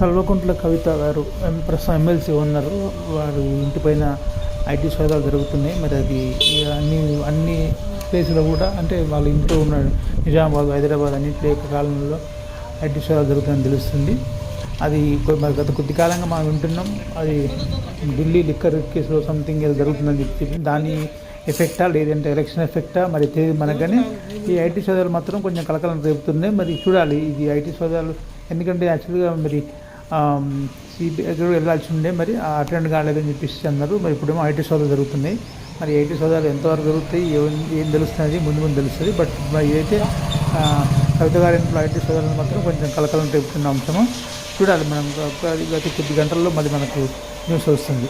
కల్వకుంట్ల కవిత గారు ప్రస్తుతం ఎమ్మెల్సీ ఉన్నారు. వారు ఇంటిపైన ఐటీ సోదాలు జరుగుతున్నాయి. మరి అది అన్ని ప్లేసులో కూడా అంటే వాళ్ళ ఇంట్లో ఉన్న నిజామాబాద్, హైదరాబాద్ అన్నింటి యొక్క కాలంలో ఐటీ సోదాలు జరుగుతుందని తెలుస్తుంది. అది మరి గత కొద్ది కాలంగా మనం వింటున్నాం. అది ఢిల్లీ లిక్కర్ కేసులో సంథింగ్ ఏదో జరుగుతుందని చెప్పి దాని ఎఫెక్టా లేదంటే ఎలక్షన్ ఎఫెక్టా మరి తెలియదు మనకు. కానీ ఈ ఐటీ సోదాలు మాత్రం కొంచెం కలకలం రేపుతున్నాయి. మరి చూడాలి ఇది ఐటీ సోదాలు, ఎందుకంటే యాక్చువల్గా మరి సిబిఐ వెళ్ళాల్సి ఉండే, మరి అటెండ్ కాలేదని చెప్పేసి అన్నారు. మరి ఇప్పుడేమో ఐటీ సోదాలు జరుగుతున్నాయి. మరి ఐటీ సోదాలు ఎంతవరకు జరుగుతాయి, ఏం తెలుస్తుంది ముందు తెలుస్తుంది. బట్ మరి అయితే కవిత గారి ఇంట్లో ఐటీ సోదాలను మాత్రం కొంచెం కలకలం రేపుతున్న అంశము. చూడాలి మనం, గత కొద్ది గంటల్లో మరి మనకు న్యూస్ వస్తుంది.